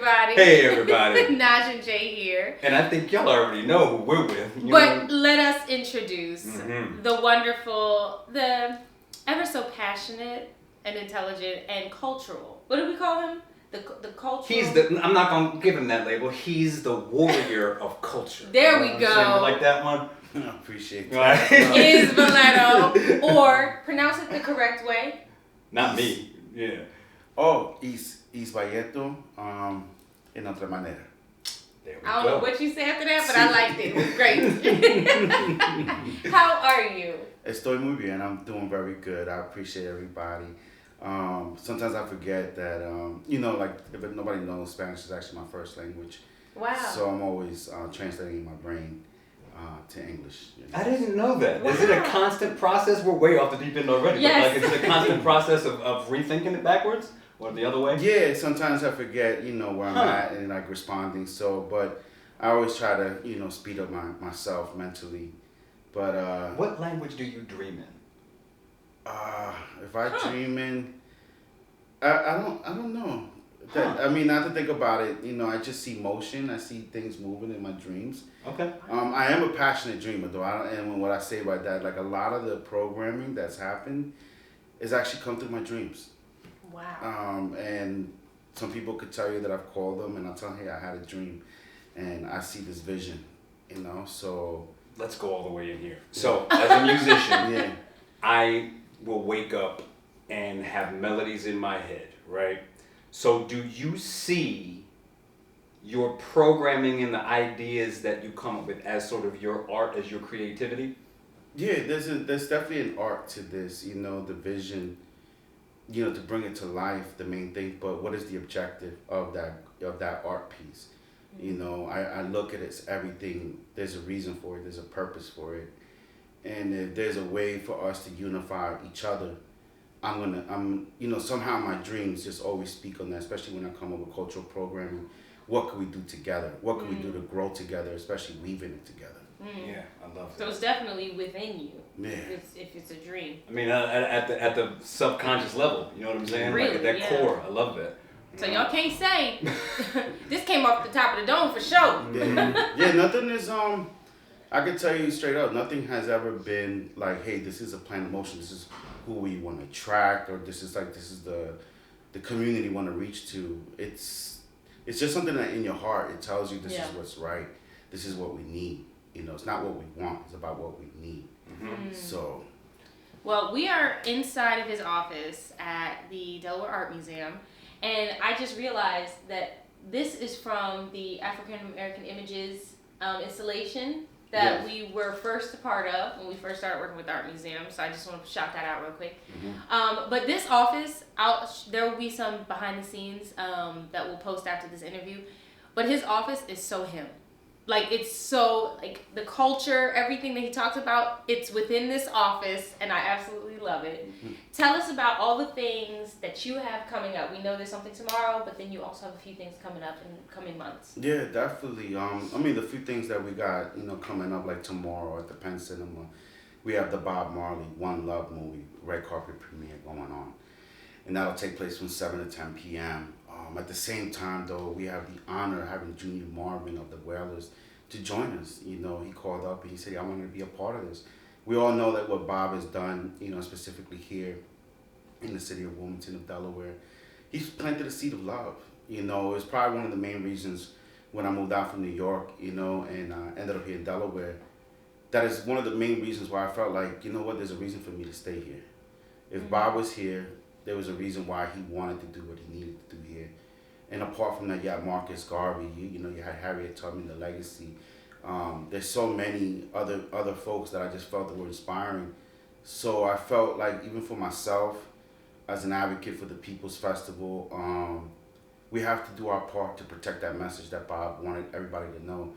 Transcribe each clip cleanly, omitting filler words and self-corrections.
everybody. Hey, everybody. Naj and Jay here. And I think y'all already know who we're with. But let us introduce the wonderful, the ever so passionate and intelligent and cultural. What do we call him? The cultural. I'm not going to give him that label. He's the warrior of culture. There we go. You like that one? I appreciate that. Is Balleto, or pronounce it the correct way. Not me. Yeah. Oh, is Balleto, en otra manera. There we I don't go. know what you said after that, but I liked it. It was great. How are you? Estoy muy bien. I'm doing very good. I appreciate everybody. Sometimes I forget that, like if nobody knows, Spanish is actually my first language. Wow. So I'm always translating in my brain to English. I didn't know that. Wow. Is it a constant process? We're way off the deep end already. Yes. But is it a constant process of rethinking it backwards? Or the other way? Yeah, sometimes I forget, where I'm at and like responding. So, but I always try to, speed up myself mentally. But what language do you dream in? If I dream in, I don't know. I mean, not to think about it, I just see motion. I see things moving in my dreams. Okay. I am a passionate dreamer, though. And what I say by that, like a lot of the programming that's happened is actually come through my dreams. Wow. And some people could tell you that I've called them and I'll tell them, hey, I had a dream and I see this vision, so. Let's go all the way in here. So, as a musician, I will wake up and have melodies in my head, right? So, do you see your programming and the ideas that you come up with as sort of your art, as your creativity? Yeah, there's definitely an art to this, the vision. To bring it to life, the main thing, but what is the objective of that art piece? I look at it as everything. There's a reason for it. There's a purpose for it, and if there's a way for us to unify each other, somehow my dreams just always speak on that. Especially when I come up with cultural programming, what can we do together? What can we do to grow together? Especially weaving it together. Yeah, I love that. So it's definitely within you. Yeah. If it's a dream. I mean, at the subconscious level, you know what I'm saying? Really, like at that core, I love that. So y'all can't say this came off the top of the dome for sure. Yeah, nothing is I can tell you straight up, nothing has ever been like, hey, this is a plan of motion. This is who we want to attract, or this is the community we want to reach to. It's just something that in your heart it tells you this is what's right. This is what we need. It's not what we want. It's about what we need. So. Well, we are inside of his office at the Delaware Art Museum, and I just realized that this is from the African American Images installation that we were first a part of when we first started working with the Art Museum. So I just want to shout that out real quick. But this office, there will be some behind the scenes that we'll post after this interview. But his office is so him. Like, it's so, like, the culture, everything that he talks about, it's within this office, and I absolutely love it. Tell us about all the things that you have coming up. We know there's something tomorrow, but then you also have a few things coming up in coming months. Yeah, definitely. The few things that we got, coming up, like tomorrow at the Penn Cinema, we have the Bob Marley One Love movie, red carpet premiere going on. And that'll take place from 7 to 10 p.m. At the same time, though, we have the honor of having Junior Marvin of the Wailers to join us. He called up and he said, I want to be a part of this. We all know that what Bob has done, specifically here in the city of Wilmington of Delaware, he's planted a seed of love. It's probably one of the main reasons when I moved out from New York, and ended up here in Delaware. That is one of the main reasons why I felt like, there's a reason for me to stay here. If Bob was here, there was a reason why he wanted to do what he needed to do here. And apart from that, you had Marcus Garvey, you had Harriet Tubman, the legacy. There's so many other folks that I just felt that were inspiring. So I felt like even for myself, as an advocate for the People's Festival, we have to do our part to protect that message that Bob wanted everybody to know.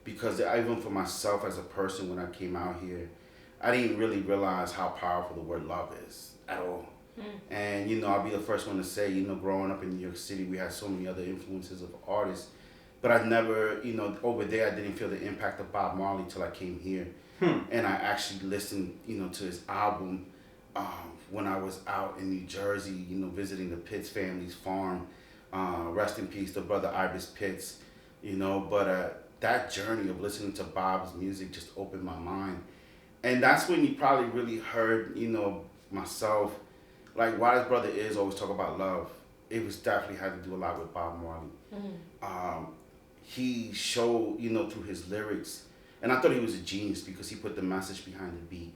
Because even for myself as a person, when I came out here, I didn't really realize how powerful the word love is at all. And, I'll be the first one to say, growing up in New York City, we had so many other influences of artists. But I never, over there, I didn't feel the impact of Bob Marley till I came here. And I actually listened, to his album when I was out in New Jersey, visiting the Pitts family's farm. Rest in peace, the brother Ibis Pitts, you know. But that journey of listening to Bob's music just opened my mind. And that's when you probably really heard, you know, myself, like why this brother is always talk about love. It was definitely had to do a lot with Bob Marley. He showed, you know, through his lyrics, and I thought he was a genius because he put the message behind the beat,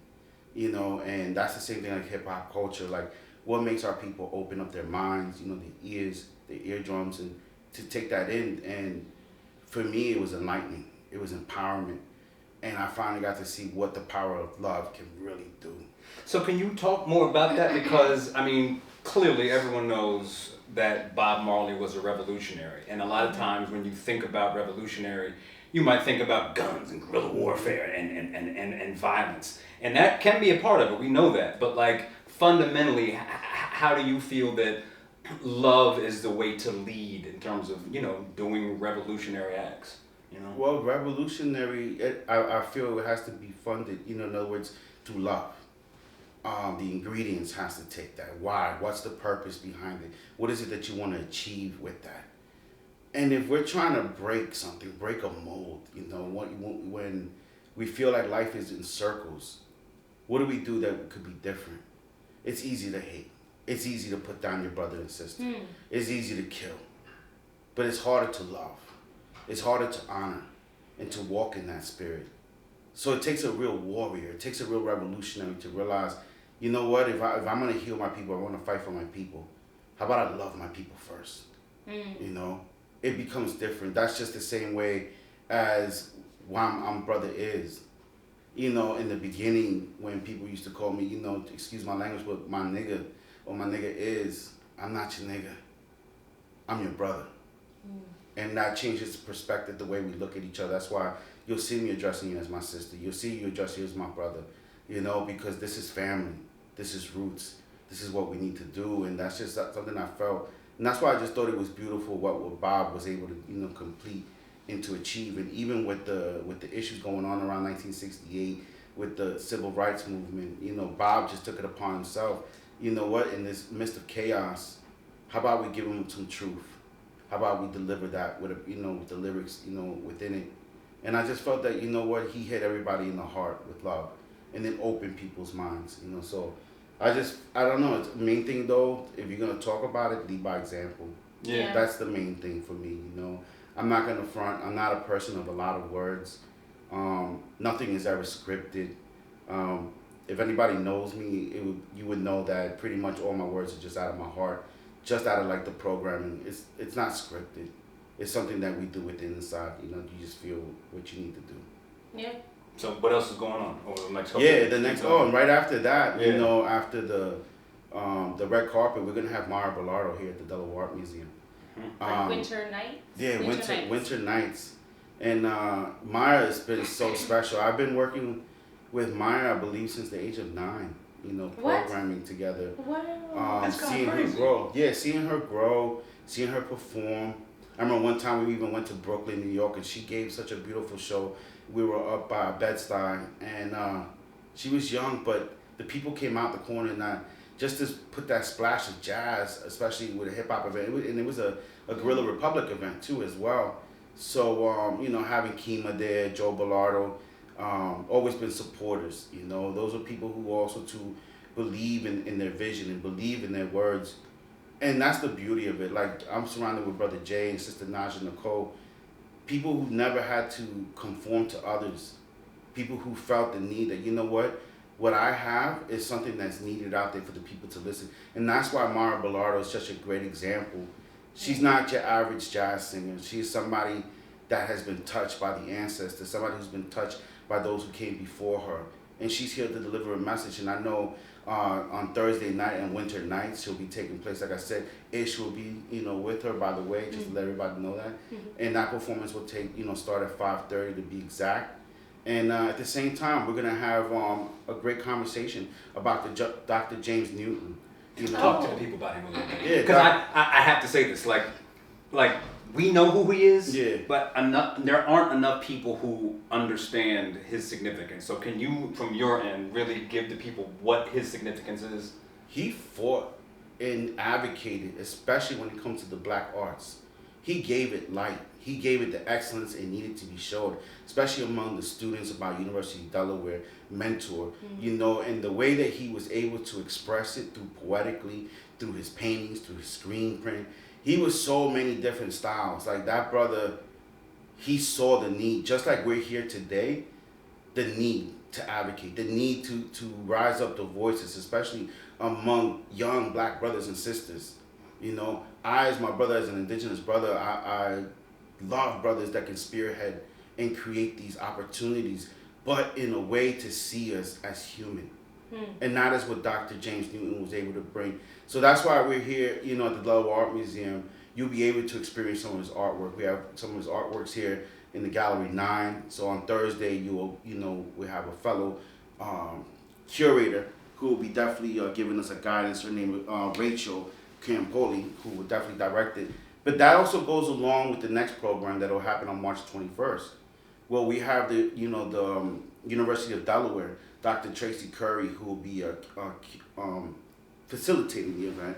you know. And that's the same thing like hip hop culture, like what makes our people open up their minds, you know, their ears, their eardrums, and to take that in. And for me, it was enlightening. It was empowerment. And I finally got to see what the power of love can really do. So can you talk more about that? Because, I mean, clearly everyone knows that Bob Marley was a revolutionary. And a lot of times when you think about revolutionary, you might think about guns and guerrilla warfare and violence. And that can be a part of it, we know that. But like, fundamentally, how do you feel that love is the way to lead in terms of, you know, doing revolutionary acts? You know? Well, revolutionary, I feel it has to be funded, you know, in other words, through love. The ingredients has to take that. Why? What's the purpose behind it? What is it that you want to achieve with that? And if we're trying to break something, break a mold, you know, when we feel like life is in circles, what do we do that could be different? It's easy to hate. It's easy to put down your brother and sister. It's easy to kill. But it's harder to love. It's harder to honor and to walk in that spirit. So it takes a real warrior. It takes a real revolutionary to realize, you know what, if I'm going to heal my people, I want to fight for my people. How about I love my people first? You know, it becomes different. That's just the same way as why I'm brother is. You know, in the beginning when people used to call me, you know, excuse my language, but my nigga or my nigga is, I'm not your nigga. I'm your brother. And that changes perspective, the way we look at each other. That's why you'll see me addressing you as my sister. You'll see you addressing you as my brother. You know, because this is family. This is roots. This is what we need to do. And that's just something I felt. And that's why I just thought it was beautiful what Bob was able to, you know, complete and to achieve. And even with the issues going on around 1968, with the civil rights movement, you know, Bob just took it upon himself. You know what, in this midst of chaos, how about we give him some truth? How about we deliver that with, you know, with the lyrics, you know, within it. And I just felt that, you know what, he hit everybody in the heart with love and then opened people's minds, you know. So I don't know. It's the main thing, though, if you're going to talk about it, lead by example. Yeah. That's the main thing for me, you know. I'm not going to front. I'm not a person of a lot of words. Nothing is ever scripted. If anybody knows me, you would know that pretty much all my words are just out of my heart, just out of like the programming. It's not scripted. It's something that we do within inside. You know, you just feel what you need to do. Yeah. So what else is going on over the next couple the next and right after that, Yeah. you know, after the red carpet, we're gonna have Mara Balleto here at the Delaware Art Museum. Like winter nights? Yeah, winter nights. And Maya has been so special. I've been working with Maya, I believe, since the age of 9. You know, programming together. Wow. Seeing her grow. Yeah, seeing her grow, seeing her perform. I remember one time we even went to Brooklyn, New York, and she gave such a beautiful show. We were up by Bed-Stuy, and she was young, but the people came out the corner and just to put that splash of jazz, especially with a hip-hop event. And it was a Guerrilla Republic event, too, as well. So, you know, having Kima there, Joe Balleto, always been supporters, you know. Those are people who also, too, believe in their vision and believe in their words. And that's the beauty of it. Like, I'm surrounded with Brother Jay and Sister Naja Nicole, people who never had to conform to others, people who felt the need that, you know what I have is something that's needed out there for the people to listen. And that's why Mara Balleto is such a great example. She's not your average jazz singer. She's somebody that has been touched by the ancestors, somebody who's been touched by those who came before her. And she's here to deliver a message. And I know on Thursday night and winter nights, she'll be taking place. Like I said, Ish will be, you know, with her, by the way, just to let everybody know that. And that performance will take, you know, start at 5:30 to be exact. And at the same time, we're going to have a great conversation about Dr. James Newton. You know? Talk to the people about him a little bit. Yeah, because I have to say this, like we know who he is, yeah, but there aren't enough people who understand his significance. So can you, from your end, really give the people what his significance is? He fought and advocated, especially when it comes to the black arts. He gave it light. He gave it the excellence it needed to be showed, especially among the students about University of Delaware, mentor, you know, and the way that he was able to express it through poetically, through his paintings, through his screen print. He was so many different styles. Like that brother, he saw the need, just like we're here today, the need to advocate, the need to rise up the voices, especially among young black brothers and sisters. You know, I, as my brother, as an indigenous brother, I love brothers that can spearhead and create these opportunities, but in a way to see us as human. And that is what Dr. James Newton was able to bring. So that's why we're here, you know, at the Delaware Art Museum. You'll be able to experience some of his artwork. We have some of his artworks here in the Gallery 9. So on Thursday, we have a fellow curator who will be definitely giving us a guidance. Her name is Rachel Campoli, who will definitely direct it. But that also goes along with the next program that will happen on March 21st. Well, we have the University of Delaware, Dr. Tracy Curry, who will be facilitating the event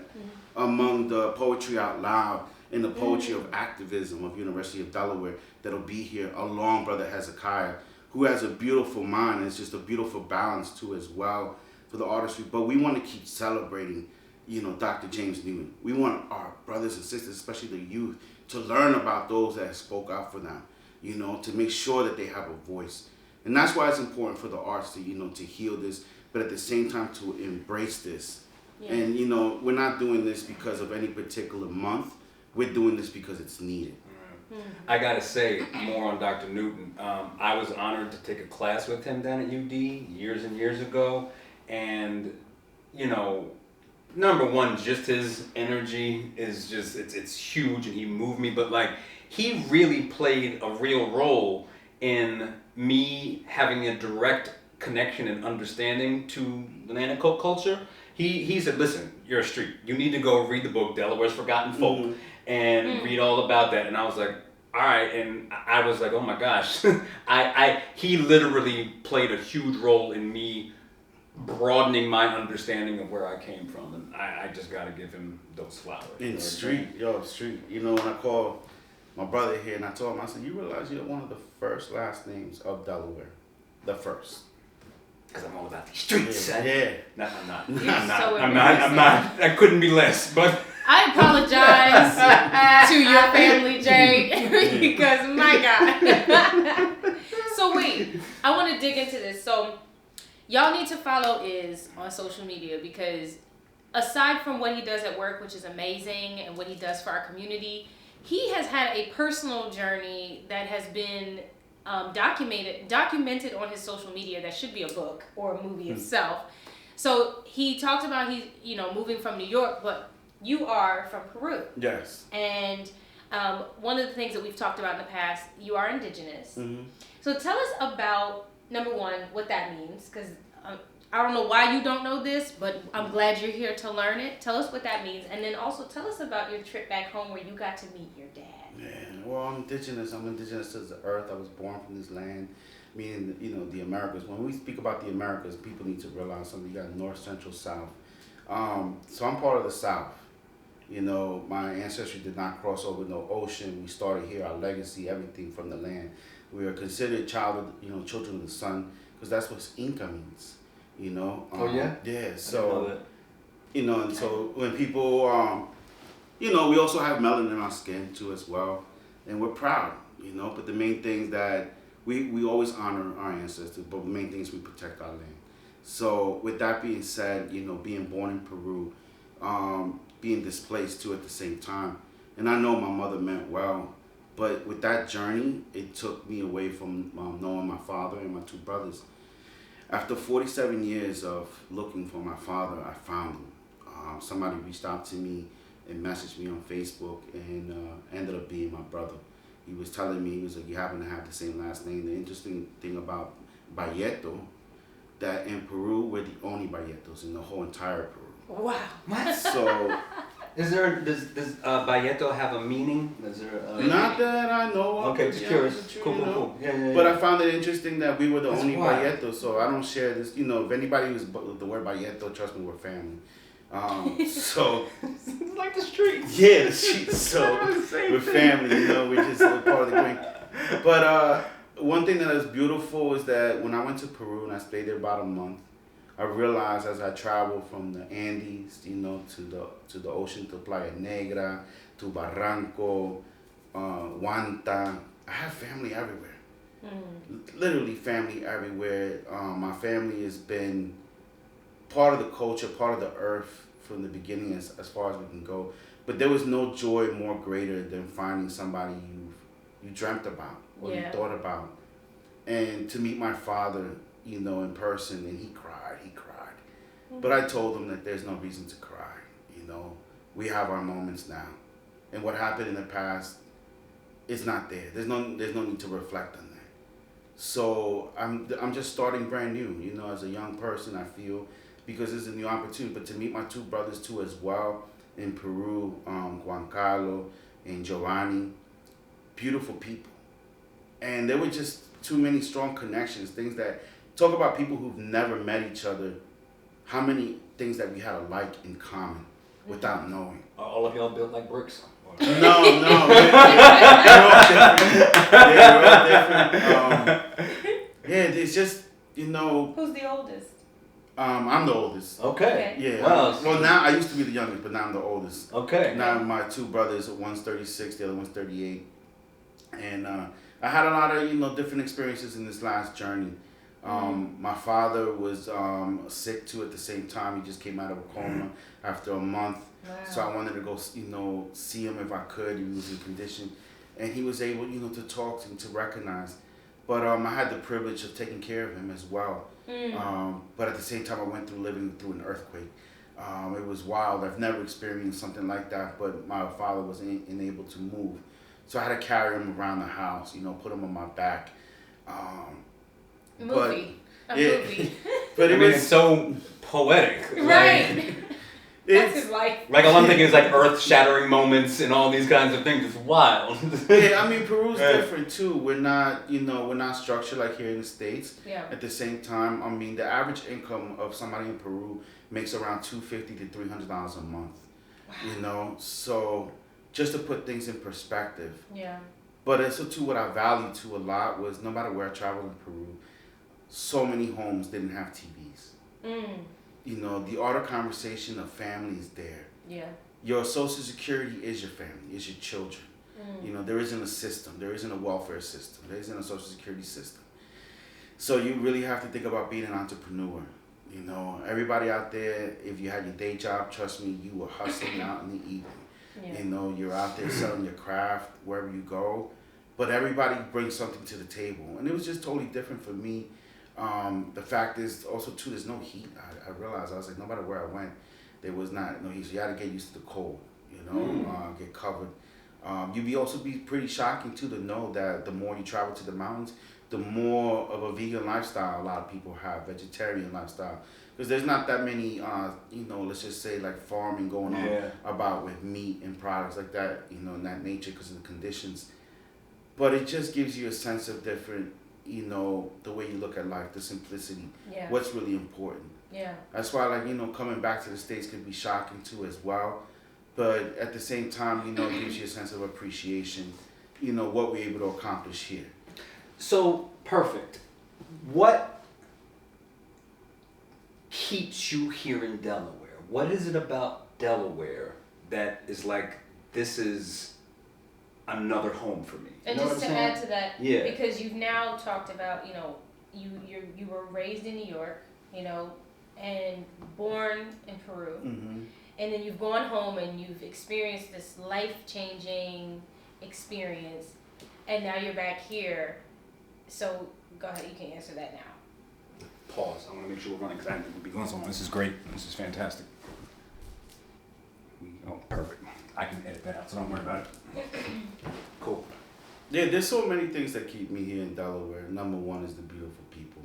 among the Poetry Out Loud and the Poetry of Activism of University of Delaware that'll be here, along Brother Hezekiah, who has a beautiful mind. It's just a beautiful balance too as well for the artistry. But we want to keep celebrating, you know, Dr. James Newton. We want our brothers and sisters, especially the youth, to learn about those that spoke out for them, you know, to make sure that they have a voice. And that's why it's important for the arts to, you know, to heal this, but at the same time to embrace this. Yeah. And, you know, we're not doing this because of any particular month. We're doing this because it's needed. I gotta say more on Dr. Newton. I was honored to take a class with him down at UD years and years ago. And, you know, number one, just his energy is just, it's huge, and he moved me. But like, he really played a real role in me having a direct connection and understanding to the Nanaco culture. He said, listen, you're a street. You need to go read the book, Delaware's Forgotten Folk, and read all about that. And I was like, all right. And I was like, oh my gosh. He literally played a huge role in me broadening my understanding of where I came from. And I just got to give him those flowers. In street. You know, when I called my brother here and I told him, I said, you realize you're one of the first last names of Delaware. The first. Because I'm all about these streets. Yeah. No, I'm not. I'm not. I couldn't be less, but I apologize to your family, Jay, because my God. So wait, I want to dig into this. So y'all need to follow Iz on social media, because aside from what he does at work, which is amazing, and what he does for our community, he has had a personal journey that has been documented on his social media that should be a book or a movie itself. So he talked about he's, you know, moving from New York, but you are from Peru. Yes. And one of the things that we've talked about in the past, you are indigenous. So tell us about, number one, what that means, because I don't know why you don't know this, but I'm glad you're here to learn it. Tell us what that means, and then also tell us about your trip back home where you got to meet your dad. Yeah, well, I'm indigenous to the earth. I was born from this land, meaning, you know, the Americas. When we speak about the Americas, people need to realize something. You got North, Central, South. So I'm part of the South. You know, my ancestry did not cross over no ocean. We started here, our legacy, everything from the land. We are considered children of the sun, because that's what Inca means. You know. Oh yeah. Yeah. So, you know, and so when people, you know, we also have melanin in our skin too as well, and we're proud. You know, but the main thing is that we always honor our ancestors, but the main thing is we protect our land. So with that being said, you know, being born in Peru, being displaced too at the same time, and I know my mother meant well, but with that journey, it took me away from knowing my father and my two brothers. After 47 years of looking for my father, I found him. Somebody reached out to me and messaged me on Facebook, and ended up being my brother. He was telling me, he was like, you happen to have the same last name. The interesting thing about Balleto, that in Peru, we're the only Balletos in the whole entire Peru. Wow. What? So, does Balleto have a meaning? Is there not that I know of. Okay, just curious. Cool. Yeah. But I found it interesting that we were the only wild. Balletos, so I don't share this. You know, if anybody who's the word Balleto, trust me, we're family. So It's like the streets. yeah, the streets. So we're family, you know, we're just part of the green. But one thing that is beautiful is that when I went to Peru and I stayed there about a month, I realized as I traveled from the Andes, you know, to the ocean, to Playa Negra, to Barranco, Huanta, I have family everywhere. Literally family everywhere. My family has been part of the culture, part of the earth from the beginning as far as we can go. But there was no joy more greater than finding somebody you dreamt about or you thought about. And to meet my father, you know, in person, and he cried. But I told him that there's no reason to cry, you know. We have our moments now. And what happened in the past is not there. There's no need to reflect on that. So I'm just starting brand new, you know, as a young person, I feel, because it's a new opportunity. But to meet my two brothers too as well in Peru, Juan Carlo and Giovanni, beautiful people. And there were just too many strong connections, things that, talk about people who've never met each other, how many things that we had alike in common without knowing. Are all of y'all built like bricks? No, we're all different. Yeah, we're all different. Yeah, it's just, you know. Who's the oldest? I'm the oldest. Okay. Yeah. Wow. Well, now I used to be the youngest, but now I'm the oldest. Okay. Now my two brothers, one's 36, the other one's 38, and I had a lot of, you know, different experiences in this last journey. My father was sick too at the same time. He just came out of a coma after a month. Wow. So I wanted to go, you know, see him if I could. He was in condition, and he was able, you know, to talk to him, to recognize. But I had the privilege of taking care of him as well. But at the same time, I went through living through an earthquake. It was wild. I've never experienced something like that, but my father was unable to move. So I had to carry him around the house, you know, put him on my back. Movie. But it was so poetic. Right. That's his life. Like all I'm thinking is like earth-shattering moments and all these kinds of things. It's wild. Yeah, I mean Peru's different too. We're not, you know, we're not structured like here in the States. Yeah. At the same time, I mean the average income of somebody in Peru makes around $250 to $300 a month. Wow. You know, so just to put things in perspective. Yeah. But also too, what I value too a lot was no matter where I traveled in Peru, so many homes didn't have TVs. You know, the art of conversation of family is there. Yeah. Your social security is your family, is your children. You know, there isn't a system. There isn't a welfare system. There isn't a social security system. So you really have to think about being an entrepreneur. You know, everybody out there, if you had your day job, trust me, you were hustling out in the evening. Yeah. You know, you're out there selling your craft wherever you go. But everybody brings something to the table. And it was just totally different for me. The fact is also too, there's no heat. I realized, I was like, no matter where I went, there was not no heat. So you had to get used to the cold, you know, get covered. You'd also be pretty shocking too to know that the more you travel to the mountains, the more of a vegan lifestyle a lot of people have, vegetarian lifestyle. Because there's not that many, you know, let's just say like farming going on about with meat and products like that, you know, in that nature because of the conditions. But it just gives you a sense of different, you know, the way you look at life, the simplicity, what's really important. Yeah. That's why, like, you know, coming back to the States can be shocking too as well. But at the same time, you know, it gives you a sense of appreciation, you know, what we're able to accomplish here. So, perfect. What keeps you here in Delaware? What is it about Delaware that is like, this is another home for me? And just to add to that, because you've now talked about, you know, you were raised in New York, you know, and born in Peru, and then you've gone home and you've experienced this life-changing experience, and now you're back here. So go ahead, you can answer that now. Pause. I want to make sure we're running because I didn't be going so long. This is great. This is fantastic. Oh, perfect. I can edit that out, so don't worry about it. Cool. Yeah, there's so many things that keep me here in Delaware. Number one is the beautiful people.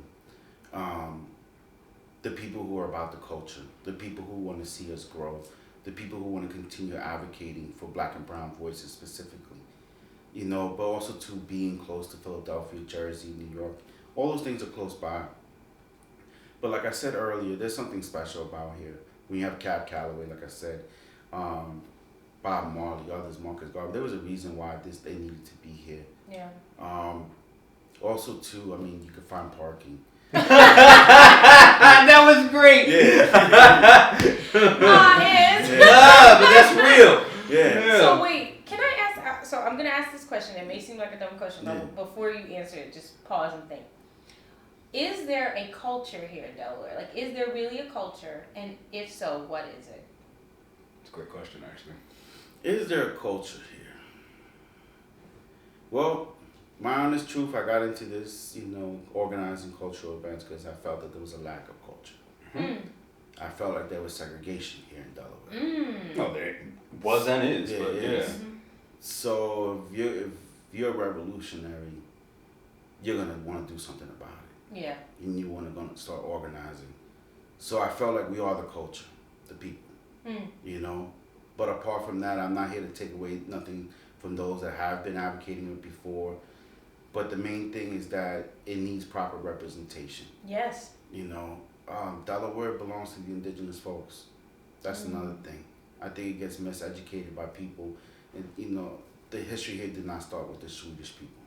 The people who are about the culture. The people who want to see us grow. The people who want to continue advocating for Black and brown voices specifically. You know, but also to being close to Philadelphia, Jersey, New York. All those things are close by. But like I said earlier, there's something special about here. When you have Cab Calloway, like I said, Bob Marley, others, Marcus Garvey, there was a reason why they needed to be here. Yeah. Also, too, I mean, you could find parking. That was great. Yeah. But that's real. Yeah. So wait, can I ask? So I'm gonna ask this question. It may seem like a dumb question, but Yeah. before you answer it, just pause and think. Is there a culture here in Delaware? Like, is there really a culture? And if so, what is it? It's a great question, actually. Is there a culture here? Well, my honest truth, I got into this, organizing cultural events because I felt that there was a lack of culture. Mm. I felt like there was segregation here in Delaware. Well, there was and is, Yeah, but it is. So if you're a revolutionary, you're gonna want to do something about it. Yeah. And you want to gonna start organizing. So I felt like we are the culture, the people. But apart from that, I'm not here to take away nothing from those that have been advocating it before. But the main thing is that it needs proper representation. Yes. Delaware belongs to the indigenous folks. That's another thing. I think it gets miseducated by people. And, the history here did not start with the Swedish people.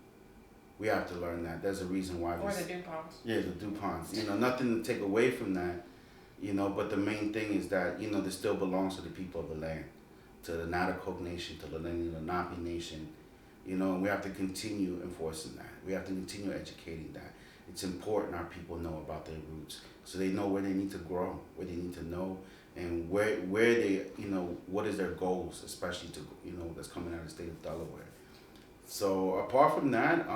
We have to learn that. There's a reason why. Or the DuPonts. Yeah, the DuPonts. Nothing to take away from that. But the main thing is that, this still belongs to the people of the land. To the Natticoke Nation, to the Lenape Nation. And we have to continue enforcing that. We have to continue educating that. It's important our people know about their roots, so they know where they need to grow, where they need to know, and where they, what is their goals, especially to, that's coming out of the state of Delaware. So apart from that,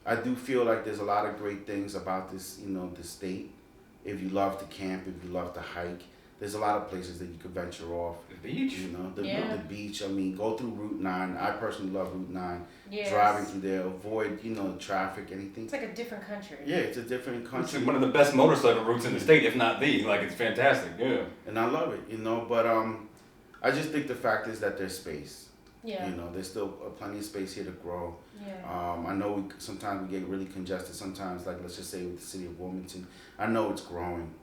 I do feel like there's a lot of great things about this, this state. If you love to camp, if you love to hike, there's a lot of places that you could venture off. The beach? The beach. I mean, go through Route 9. I personally love Route 9. Yes. Driving through there, avoid, traffic, anything. It's like a different country. Yeah, it's a different country. It's one of the best motorcycle routes in the state, if not the. Like, it's fantastic, yeah. And I love it, but I just think the fact is that there's space. Yeah. There's still plenty of space here to grow. Yeah. I know sometimes we get really congested. Sometimes, like, let's just say with the city of Wilmington, I know it's growing.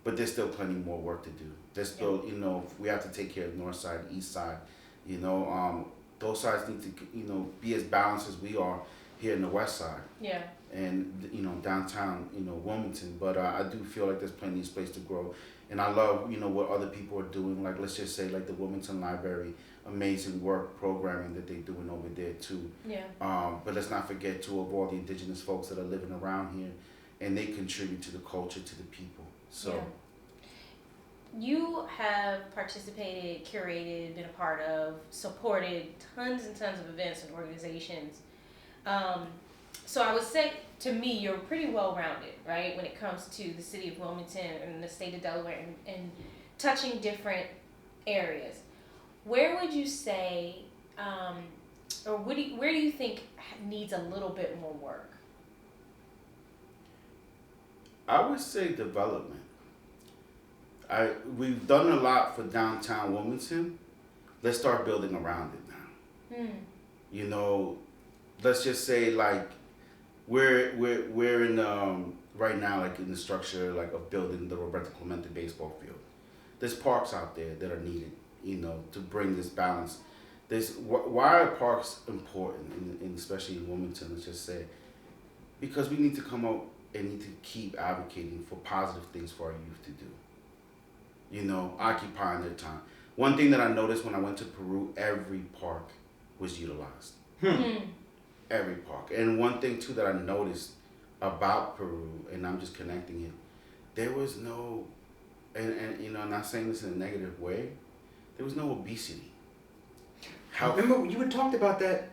But there's still plenty more work to do. There's still, we have to take care of the north side, east side. Those sides need to, be as balanced as we are here in the west side. Yeah. And, downtown, Wilmington. But I do feel like there's plenty of space to grow. And I love, what other people are doing. Like, let's just say, like the Wilmington Library, amazing work programming that they're doing over there, too. Yeah. But let's not forget, too, of all the indigenous folks that are living around here. And they contribute to the culture, to the people. So, yeah. You have participated, curated, been a part of, supported tons and tons of events and organizations. So I would say, to me, you're pretty well-rounded, right, when it comes to the city of Wilmington and the state of Delaware and touching different areas. Where would you say, or where do you think needs a little bit more work? I would say development. We've done a lot for downtown Wilmington. Let's start building around it now. Let's just say like we're in right now like in the structure like of building the Roberto Clemente baseball field. There's parks out there that are needed, to bring this balance. Why are parks important, and especially in Wilmington? Let's just say because we need to come out and need to keep advocating for positive things for our youth to do. Occupying their time. One thing that I noticed when I went to Peru, every park was utilized. Every park. And one thing too that I noticed about Peru, and I'm just connecting it, there was no, and I'm not saying this in a negative way, there was no obesity. Remember, you had talked about that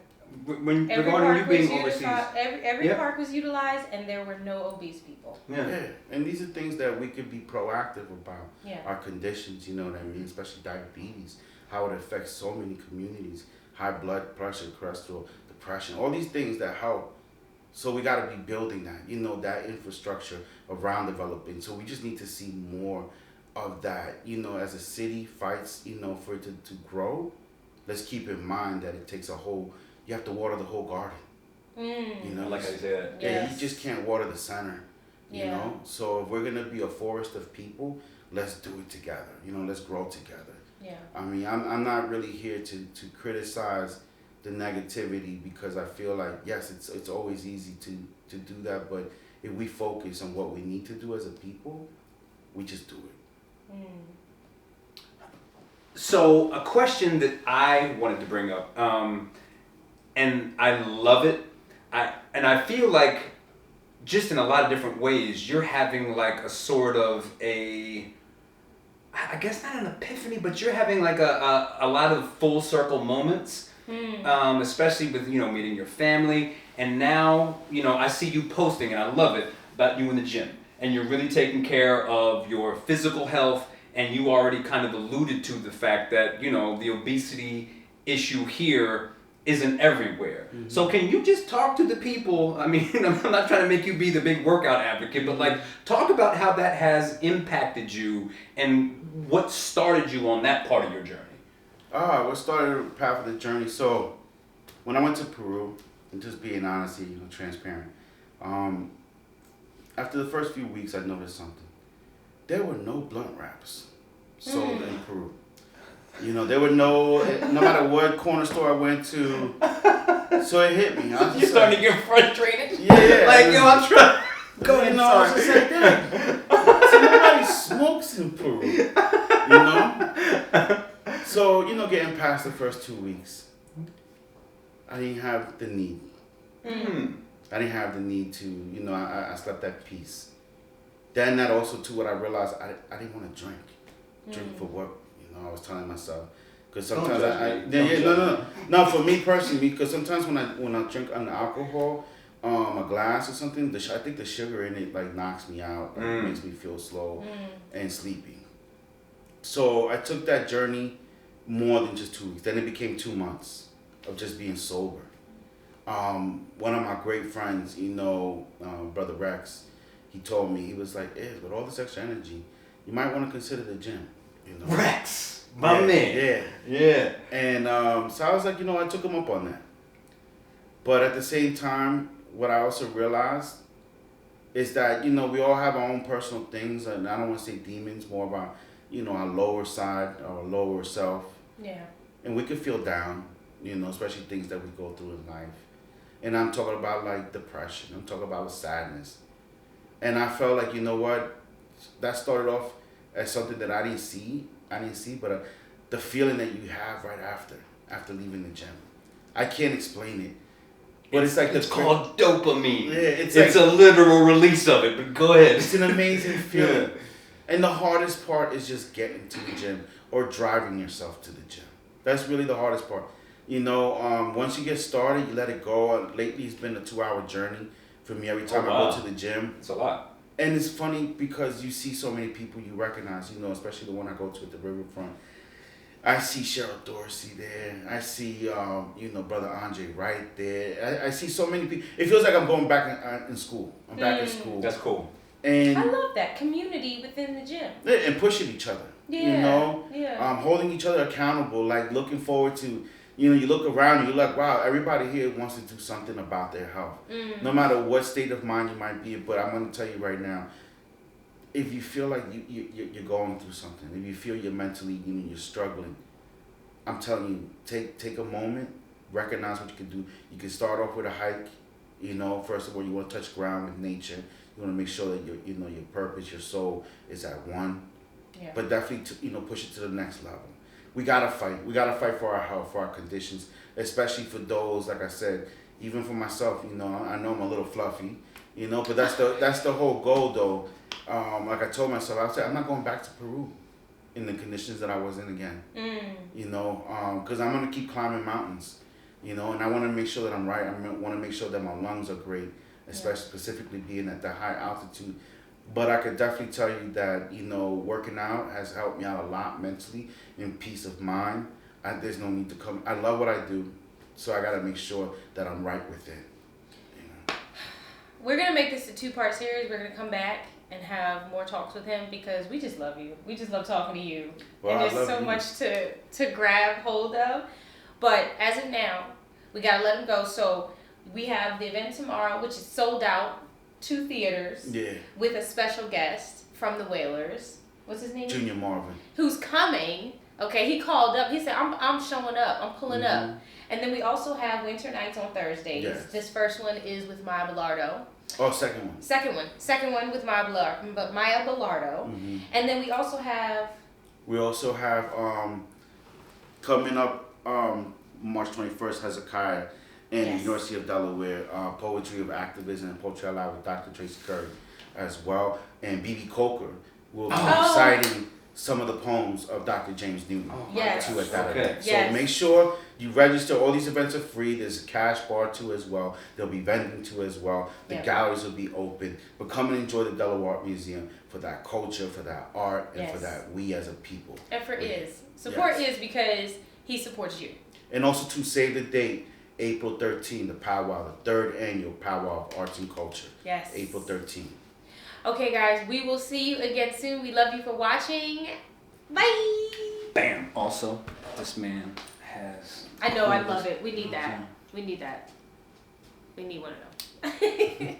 when regarding you being overseas. Every park was utilized, and there were no obese people. Yeah, and these are things that we could be proactive about. Yeah. Our conditions, you know what I mean, especially diabetes, how it affects so many communities, high blood pressure, cholesterol, depression, all these things that help. So we got to be building that, that infrastructure around developing. So we just need to see more of that, as a city fights, for it to grow. Let's keep in mind that it takes you have to water the whole garden. I like how you say that. Yeah, you just can't water the center, you know? So if we're going to be a forest of people, let's do it together. Let's grow together. Yeah. I mean, I'm not really here to criticize the negativity, because I feel like, yes, it's always easy to do that, but if we focus on what we need to do as a people, we just do it. So a question that I wanted to bring up, and I love it, I feel like just in a lot of different ways, you're having like a sort of I guess not an epiphany, but you're having like a lot of full circle moments, especially with, meeting your family. And now, I see you posting, and I love it, about you in the gym. And you're really taking care of your physical health, and you already kind of alluded to the fact that, the obesity issue here isn't everywhere. Mm-hmm. So can you just talk to the people? I mean, I'm not trying to make you be the big workout advocate, but like talk about how that has impacted you and what started you on that part of your journey. What started the path of the journey? So when I went to Peru, and just being honest, transparent, after the first few weeks, I noticed something. There were no blunt wraps sold in Peru. There were no matter what corner store I went to. So it hit me. You're starting to get frustrated? Yeah. Like, I'm trying. Go ahead, I was just like, dang. So nobody smokes in Peru. So, getting past the first 2 weeks, I didn't have the need. I didn't have the need to, I slept at peace. Then that also, too, what I realized, I didn't want to drink. Drink for what? I was telling myself, because sometimes no, for me personally, because sometimes when I drink an alcohol, a glass or something, I think the sugar in it like knocks me out, makes me feel slow and sleepy. So I took that journey more than just 2 weeks. Then it became 2 months of just being sober. One of my great friends, Brother Rex, he told me, he was like, with all this extra energy, you might want to consider the gym. Rex, my man. Yeah. And so I was like, I took him up on that. But at the same time, what I also realized is that, we all have our own personal things, and I don't want to say demons, more about, our lower side, our lower self. Yeah. And we can feel down, especially things that we go through in life. And I'm talking about like depression. I'm talking about sadness. And I felt like, what? That started off as something that I didn't see, but the feeling that you have right after leaving the gym. I can't explain it. But it's called dopamine. Yeah, it's a literal release of it, but go ahead. It's an amazing feeling. Yeah. And the hardest part is just getting to the gym or driving yourself to the gym. That's really the hardest part. Once you get started, you let it go. Lately, it's been a 2-hour journey for me every time I go to the gym. It's a lot. And it's funny because you see so many people you recognize, especially the one I go to at the riverfront. I see Cheryl Dorsey there. I see, Brother Andre right there. I see so many people. It feels like I'm going back in school. I'm back in school. That's cool. And I love that community within the gym. Yeah, and pushing each other. Yeah. Holding each other accountable, like looking forward to, you look around and you're like, wow, everybody here wants to do something about their health. No matter what state of mind you might be in. But I'm going to tell you right now, if you feel like you're going through something, if you feel you're mentally, you're struggling, I'm telling you, take a moment, recognize what you can do. You can start off with a hike. First of all, you want to touch ground with nature. You want to make sure that your purpose, your soul is at one. Yeah. But definitely, push it to the next level. We gotta fight. We gotta fight for our health, for our conditions, especially for those, like I said, even for myself. I know I'm a little fluffy, but that's the whole goal, though. Like I told myself, I said I'm not going back to Peru in the conditions that I was in again. Because I'm gonna keep climbing mountains, and I want to make sure that I'm right. I want to make sure that my lungs are great, especially specifically being at the high altitude. But I could definitely tell you that, working out has helped me out a lot mentally and peace of mind. There's no need to come. I love what I do, so I got to make sure that I'm right with it. We're going to make this a 2-part series. We're going to come back and have more talks with him because we just love you. We just love talking to you. Well, and there's so much to grab hold of. But as of now, we got to let him go. So we have the event tomorrow, which is sold out. 2 theaters with a special guest from the Whalers. what's his name? Junior Marvin. Who's coming. Okay, he called up. He said, I'm showing up. I'm pulling up. And then we also have Winter Nights on Thursdays. Yes. This first one is with Maya Balleto. Oh, second one. Second one with Maya Balleto. And then we also have coming up March 21st, Hezekiah in the University of Delaware, Poetry of Activism and Poetry Aloud with Dr. Tracy Curry as well. And B.B. Coker will be reciting some of the poems of Dr. James Newton too at that event. So make sure you register. All these events are free. There's a cash bar too as well. There'll be vending too as well. The galleries will be open. But come and enjoy the Delaware Art Museum for that culture, for that art, and for that we as a people. And for Support Is because he supports you. And also to save the date, April 13th, the powwow, the 3rd annual powwow of arts and culture. Yes. April 13th. Okay, guys, we will see you again soon. We love you for watching. Bye. Bam. Also, this man has. I know. I love it. We need that. We need that. We need one of them.